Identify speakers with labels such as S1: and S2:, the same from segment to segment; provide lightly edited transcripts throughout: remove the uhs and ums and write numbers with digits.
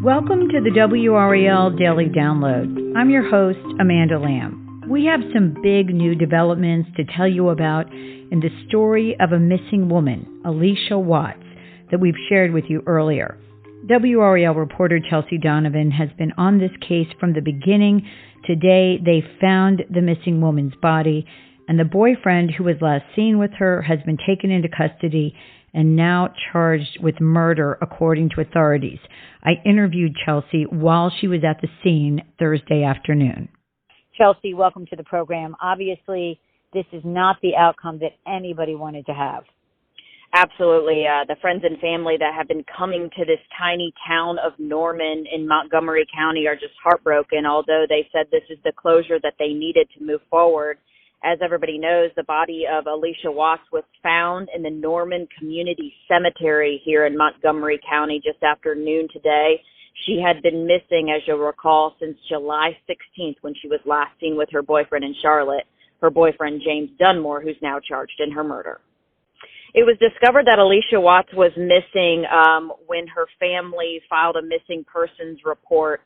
S1: Welcome to the WRAL Daily Download. I'm your host, Amanda Lamb. We have some big new developments to tell you about in the story of a missing woman, Allisha Watts, that we've shared with you earlier. WRAL reporter Chelsea Donovan has been on this case from the beginning. Today, they found the missing woman's body, and the boyfriend who was last seen with her has been taken into custody and now charged with murder, according to authorities. I interviewed Chelsea while she was at the scene Thursday afternoon. Chelsea, welcome to the program. Obviously, this is not the outcome that anybody wanted to have.
S2: Absolutely. The friends and family that have been coming to this tiny town of Norman in Montgomery County are just heartbroken, although they said this is the closure that they needed to move forward. As everybody knows, the body of Allisha Watts was found in the Norman Community Cemetery here in Montgomery County just after noon today. She had been missing, as you'll recall, since July 16th when she was last seen with her boyfriend in Charlotte, her boyfriend James Dunmore, who's now charged in her murder. It was discovered that Allisha Watts was missing when her family filed a missing persons report.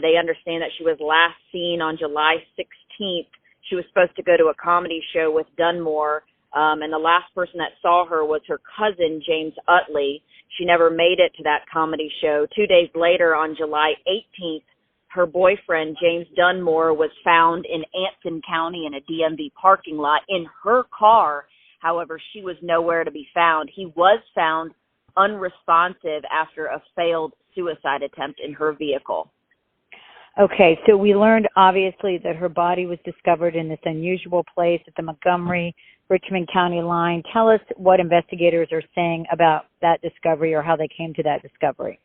S2: They understand that she was last seen on July 16th. She was supposed to go to a comedy show with Dunmore, and the last person that saw her was her cousin, James Utley. She never made it to that comedy show. 2 days later, on July 18th, her boyfriend, James Dunmore, was found in Anson County in a DMV parking lot in her car. However, she was nowhere to be found. He was found unresponsive after a failed suicide attempt in her vehicle.
S1: Okay, so we learned, obviously, that her body was discovered in this unusual place at the Montgomery-Richmond County line. Tell us what investigators are saying about that discovery or how they came to that discovery.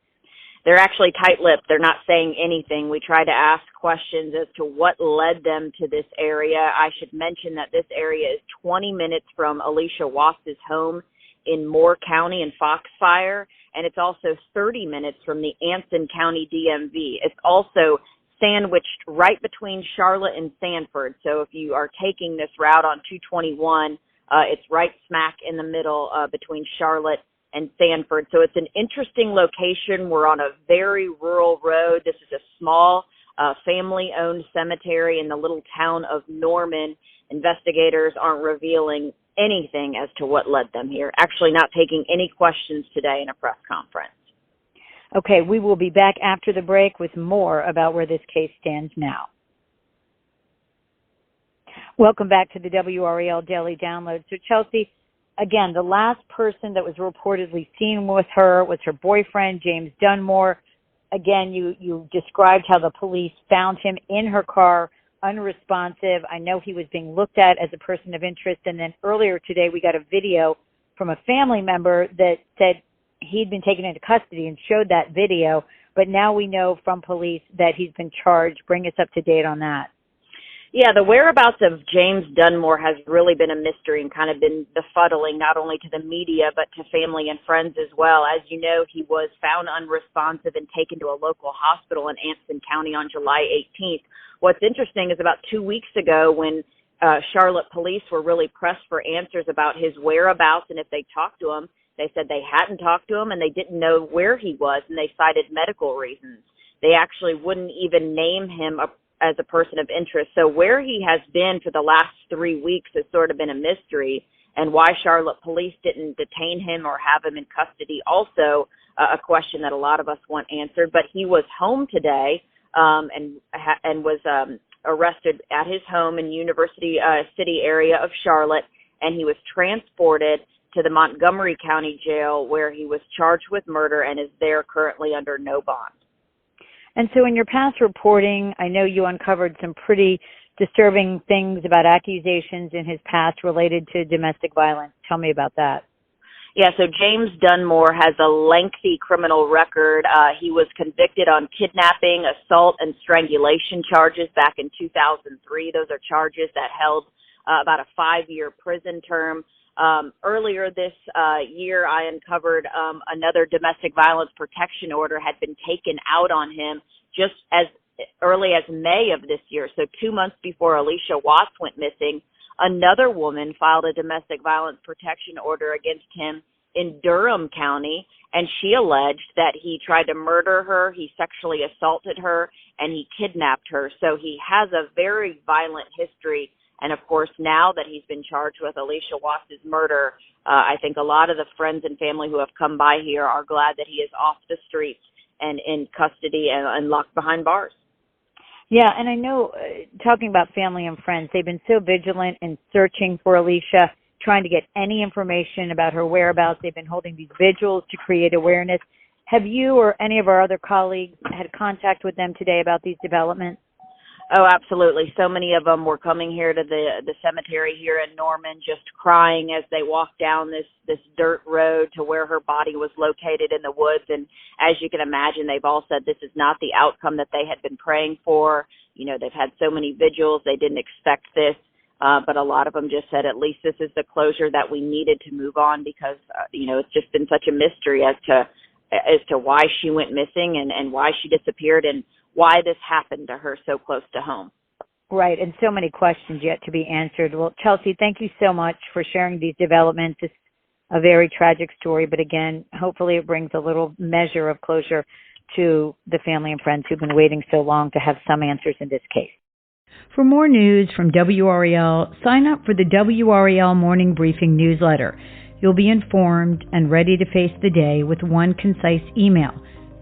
S2: They're actually tight-lipped. They're not saying anything. We try to ask questions as to what led them to this area. I should mention that this area is 20 minutes from Allisha Watts' home in Moore County in Foxfire, and it's also 30 minutes from the Anson County DMV. It's also sandwiched right between Charlotte and Sanford. So if you are taking this route on 221, it's right smack in the middle between Charlotte and Sanford. So it's an interesting location. We're on a very rural road. This is a small family-owned cemetery in the little town of Norman. Investigators aren't revealing anything as to what led them here. Actually not taking any questions today in a press conference.
S1: Okay, we will be back after the break with more about where this case stands now. Welcome back to the WRAL Daily Download. So, Chelsea, again, the last person that was reportedly seen with her was her boyfriend, James Dunmore. Again, you described how the police found him in her car, unresponsive. I know he was being looked at as a person of interest. And then earlier today, we got a video from a family member that said he'd been taken into custody and showed that video. But now we know from police that he's been charged. Bring us up to date on that.
S2: Yeah, the whereabouts of James Dunmore has really been a mystery and kind of been befuddling not only to the media but to family and friends as well. As you know, he was found unresponsive and taken to a local hospital in Anson County on July 18th. What's interesting is about 2 weeks ago when Charlotte police were really pressed for answers about his whereabouts and if they talked to him, they said they hadn't talked to him and they didn't know where he was, and they cited medical reasons. They actually wouldn't even name him as a person of interest. So where he has been for the last 3 weeks has sort of been a mystery, and why Charlotte police didn't detain him or have him in custody, also a question that a lot of us want answered. But he was home today and was arrested at his home in University City area of Charlotte, and he was transported to the Montgomery County Jail where he was charged with murder and is there currently under no bond.
S1: And so in your past reporting, I know you uncovered some pretty disturbing things about accusations in his past related to domestic violence. Tell me about that.
S2: Yeah, so James Dunmore has a lengthy criminal record. He was convicted on kidnapping, assault, and strangulation charges back in 2003. Those are charges that held about a 5-year prison term. Earlier this year, I uncovered another domestic violence protection order had been taken out on him just as early as May of this year. So 2 months before Allisha Watts went missing, another woman filed a domestic violence protection order against him in Durham County, and she alleged that he tried to murder her, he sexually assaulted her, and he kidnapped her. So he has a very violent history. And, of course, now that he's been charged with Allisha Watts' murder, I think a lot of the friends and family who have come by here are glad that he is off the streets and in custody and locked behind bars.
S1: Yeah, and I know, talking about family and friends, they've been so vigilant in searching for Allisha, trying to get any information about her whereabouts. They've been holding these vigils to create awareness. Have you or any of our other colleagues had contact with them today about these developments?
S2: Oh, absolutely. So many of them were coming here to the cemetery here in Norman, just crying as they walked down this dirt road to where her body was located in the woods. And as you can imagine, they've all said this is not the outcome that they had been praying for. You know, they've had so many vigils. They didn't expect this. But a lot of them just said, at least this is the closure that we needed to move on, because, it's just been such a mystery as to why she went missing and why she disappeared and why this happened to her so close to home.
S1: Right, and so many questions yet to be answered. Well, Chelsea, thank you so much for sharing these developments. It's a very tragic story, but again, hopefully it brings a little measure of closure to the family and friends who've been waiting so long to have some answers in this case. For more news from WRAL, sign up for the WRAL Morning Briefing newsletter. You'll be informed and ready to face the day with one concise email.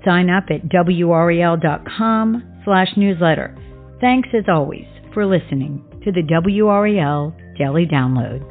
S1: Sign up at WRAL.com/newsletter. Thanks as always for listening to the WRAL Daily Download.